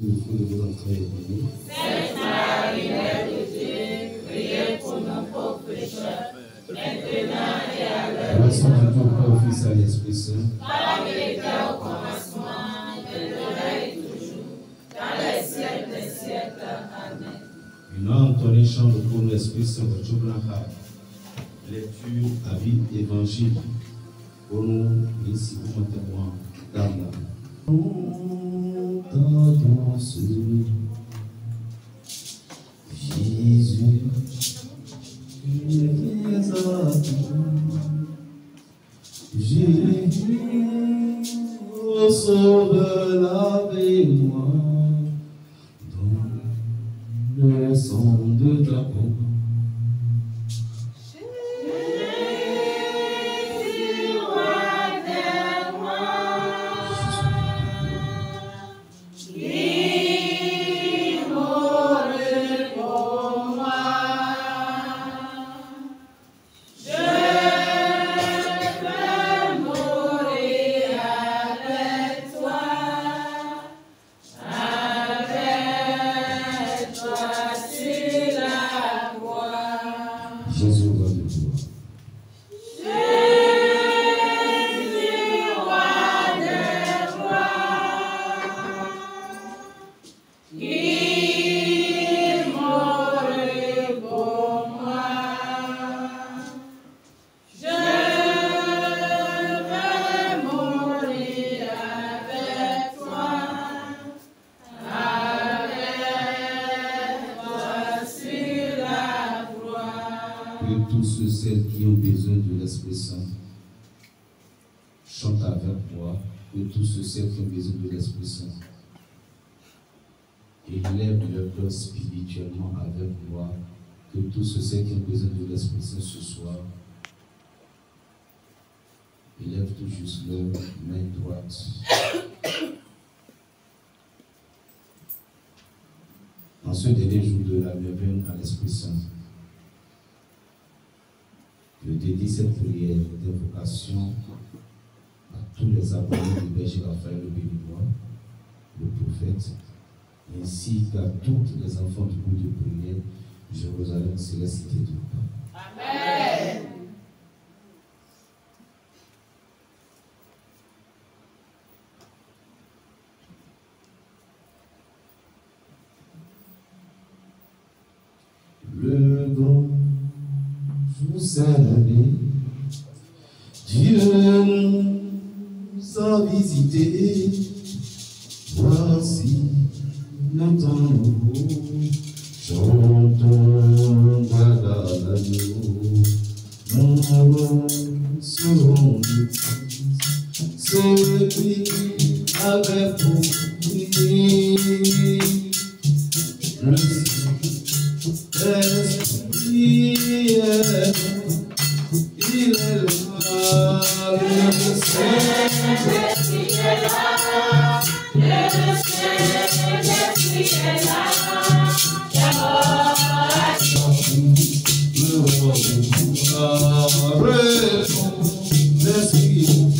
Le fruit de vos entrailles est béni. Sainte Marie, Mère de Dieu, priez pour nos pauvres pécheurs, maintenant et à l'heure de Grâce à Dieu, Père, Fils et l'Esprit Saint. comme il était au commencement, maintenant et toujours, dans les siècles des siècles. Amen. Une entonné chant de pour l'Esprit Saint de Tchoublanka. Lecture, avis, évangile. Pour nous, ici, pour mon témoin, Dame. Dans ce Jésus, je viens à toi. Jésus, ô Sauveur, lavez-moi dans le sang de ta peau. Celles qui ont besoin de l'Esprit Saint, chante avec moi. Que tous ceux qui ont besoin de l'Esprit Saint, élève leur cœur spirituellement avec moi. Que tous ceux qui ont besoin de l'Esprit Saint ce soir, élève tout juste leur main droite. En ce dernier jour de la neuvaine à l'Esprit Saint, je dédie cette prière d'invocation à tous les abonnés du berger Raphaël le Béninois, le prophète, ainsi qu'à tous les enfants du groupe de prière Jérusalem Céleste de Dieu. Amen. Le grand vous allez, Dieu nous a visités. Voici le temps nouveau, chantons voilà l'agneau. Nous serons ceux qui avaient compris. L'Esprit il est là, le Saint-Esprit est là, le Saint-Esprit est là, Esprit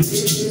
Avec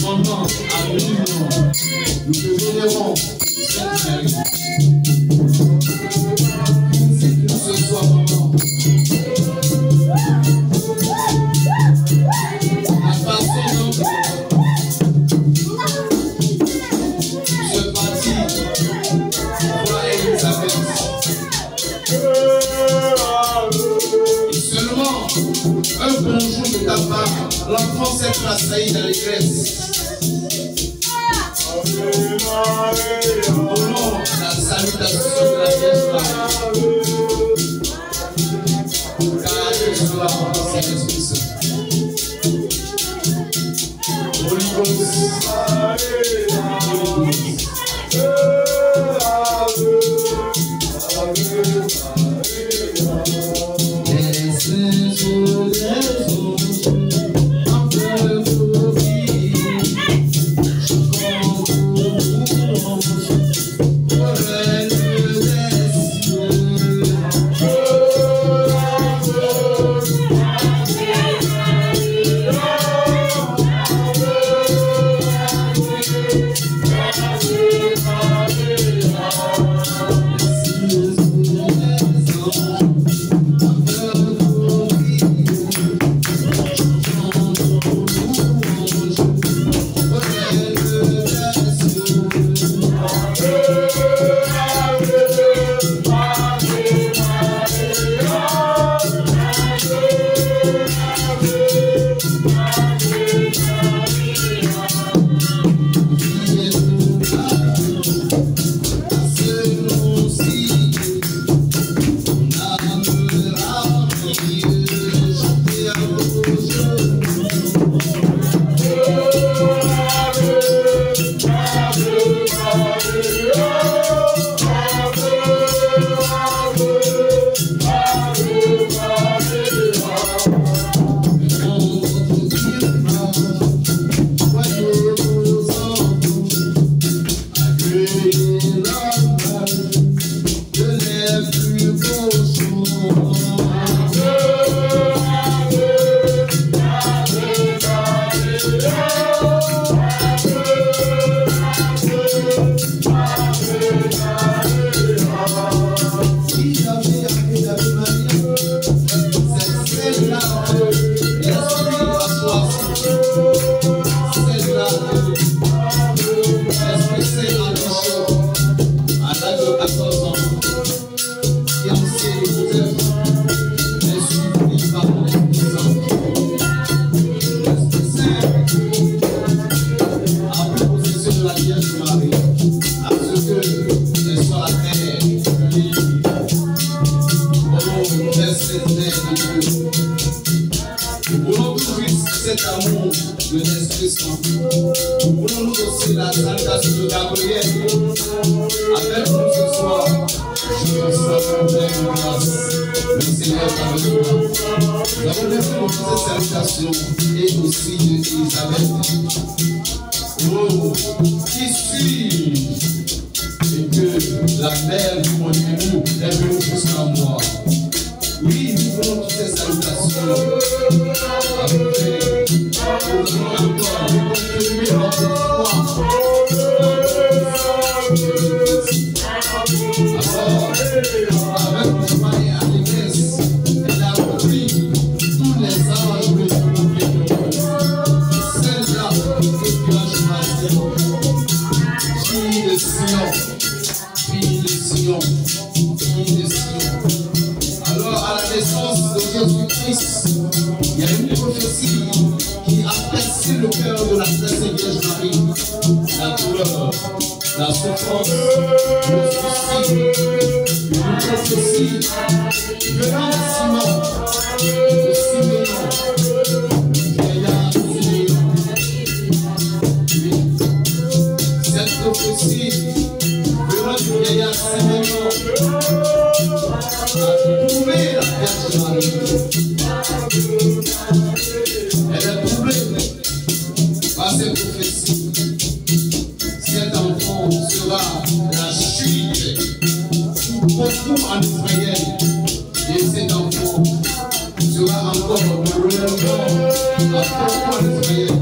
Maman, avenue, nous te vénérons cette Marie. Ce soir, maman, la façon dont je parti voir Elisabeth. Et seulement un bonjour de ta part, l'enfant s'est assailli dans l'allégresse. Au nom de la salutation de la Vierge Marie. Car Dieu soit c'est l'Esprit Saint. Holy Ghost. Cet amour de l'Esprit Saint. Voulons-nous aussi la salutation de Gabriel avec nous ce soir. Je vous salue pleine de grâce. Le Seigneur est avec nous. Nous avons reçu cette salutation et aussi de Elisabeth. Oh, qui suis-je? Et que la mère de mon époux est venue jusqu'à moi. Oui, nous voulons toutes ces salutations avec encore continuer notre foi. Alors, avec mon mari à l'église, elle a repris tous les âges que je pouvais donner. Celle-là que tu as choisi. Fille de Sion, fille de Sion, fille de Sion. Alors, à la naissance de Jésus-Christ, il y a une prophétie qui a percé le cœur de la Sainte Vierge Marie. La douleur, la souffrance, le souci, une prophétie venant de Simon, vieillard Siméon. Oui, cette prophétie venant du vieillard Siméon a trouvé la Vierge Marie. Elle est troublée par ces prophéties. Cet enfant sera la chute pour beaucoup en Israël. Et cet enfant sera encore le relèvement à beaucoup en Israël.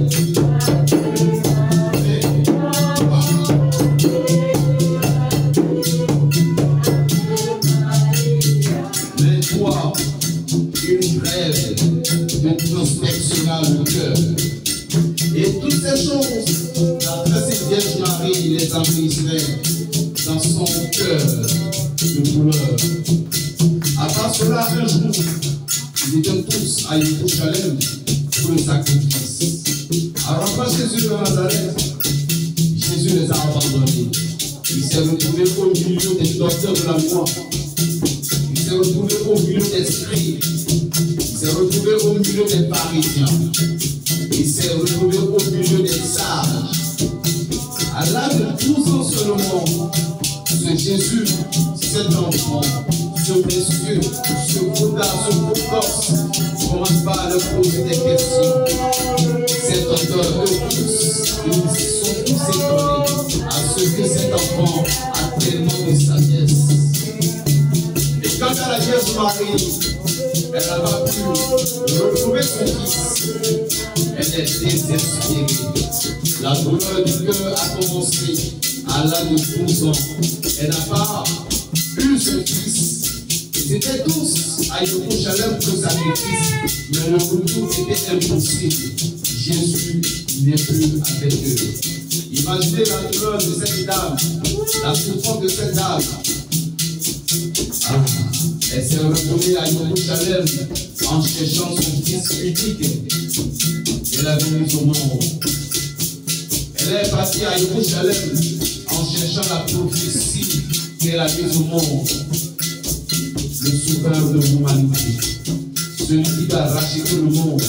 son cœur. Et toutes ces choses, la très sainte Vierge Marie les embriserait dans son cœur de douleur. À part cela, un jour, ils étaient tous à Jérusalem pour le sacrifice. Alors quand Jésus de Nazareth, Jésus les a abandonnés. Il s'est retrouvé au milieu des docteurs de la loi. Il s'est retrouvé au milieu des scribes. Il s'est retrouvé au milieu des pharisiens. Il s'est retrouvé au milieu des sages. À l'âge de 12 ans seulement, ce Jésus, cet enfant, ce précieux, ce beau garçon, ce beau gosse, commence par leur poser des questions. Cet auteur, eux tous, ils sont tous étonnés à ce que cet enfant a tellement de sagesse. Et quand la Vierge Marie, elle n'a pas pu retrouver son fils, elle est désespérée. La douleur du cœur a commencé à l'âge de 12 ans. Elle n'a pas eu ce fils. Ils étaient tous à Jérusalem pour le sacrifice, mais le retour était impossible. Jésus n'est plus avec eux. Imaginez la douleur de cette dame, la souffrance de cette dame. Elle s'est retournée à Jérusalem en cherchant son fils unique. Elle a venu au monde. Elle est partie à Jérusalem en cherchant la prophétie qu'elle a mise au monde. Le sauveur de l'humanité, celui qui va racheter le monde.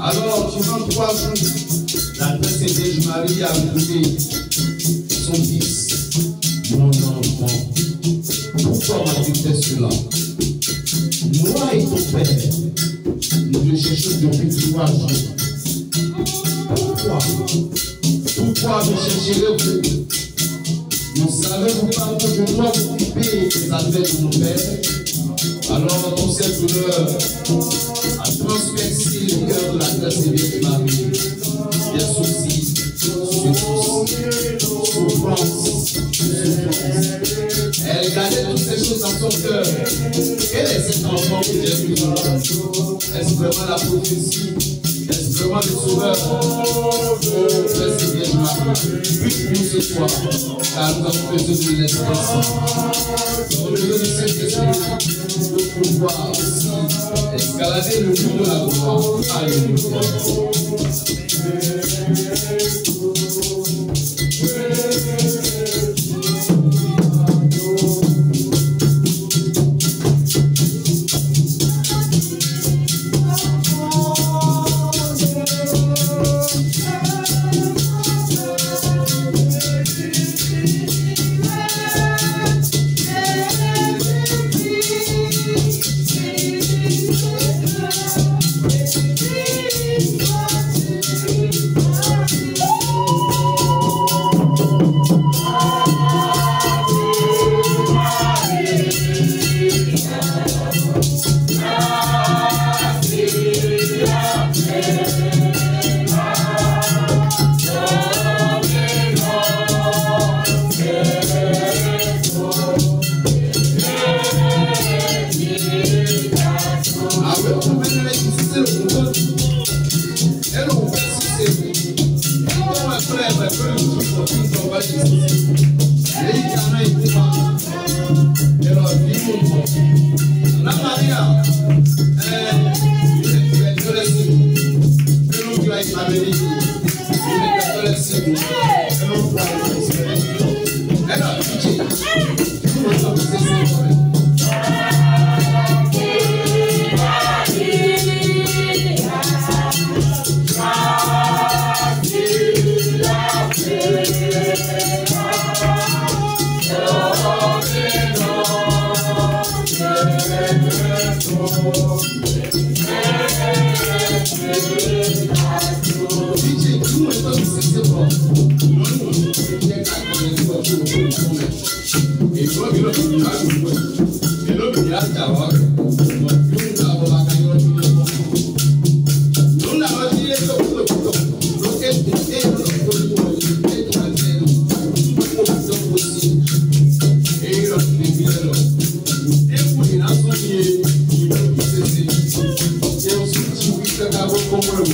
Alors, durant 3 jours, la très sainte Vierge Marie a retrouvé son fils. Mon enfant, pourquoi m'as-tu fait cela? Moi et ton père, nous te cherchons depuis 3 jours. Pourquoi me chercherez-vous? Ne savez-vous pas que je dois m'occuper des affaires de mon père? Alors, dans cette douleur, a transpercé le cœur de la très sainte Vierge Marie. Des soucis, souffrance. Elle gardait toutes ces choses dans son cœur. Quel est cet enfant que j'ai vu? Est-ce vraiment la prophétie? Est-ce vraiment le sauveur? Oh, très sainte Vierge Marie, prie-nous ce soir, car nous avons besoin de l'Esprit Saint. Nous avons besoin de cet esprit pour pouvoir aussi escalader le mur de la gloire. Alléluia.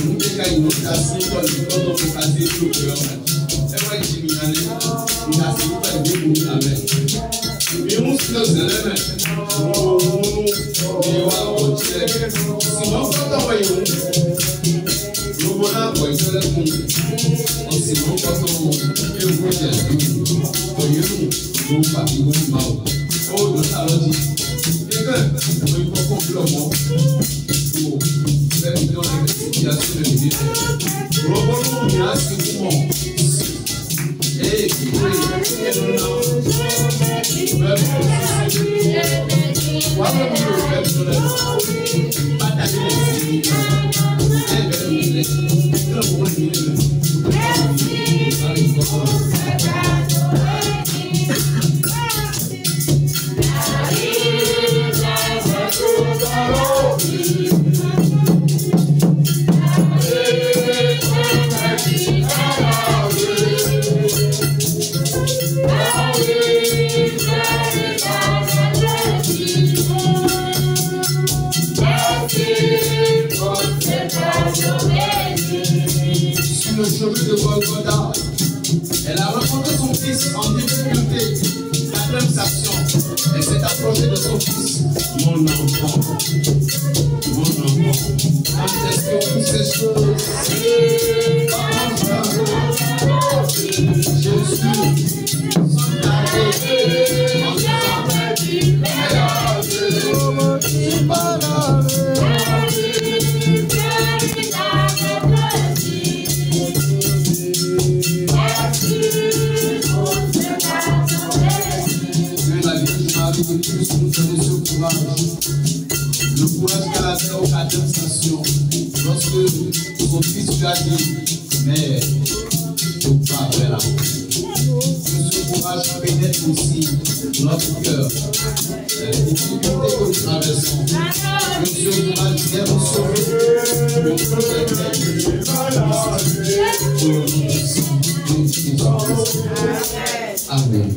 nous avons une invitation pour le temps de passer sur le cœur. Et moi, je dis, nous avons pas de nous avec. Mais on se laisse les mains. Si on peut t'envoyer, nous voilà pour y faire le monde. On s'est bon quand on fait le projet. Nous partis au Mao. Oh, nous allons dire. Et que, nous pouvons complètement pour faire une investigation de l'univers. Nous allons dire à ce moment. Et nous le chemin de Golgotha, elle a rencontré son fils en difficulté, quatrième action, elle s'est approchée de son fils. Mon enfant, quand est-ce que toutes ces choses, Jésus, sont arrivés en disant, le courage qu'elle a fait au quatrième station, lorsque son fils lui a dit, mais je ne pas là. Ce courage pénètre aussi notre cœur. Les difficultés que nous traversons, que ce courage vient nous sauver, le Amen.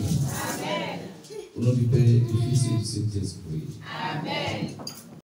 Au nom du Père, du Fils et du Saint-Esprit. Amen.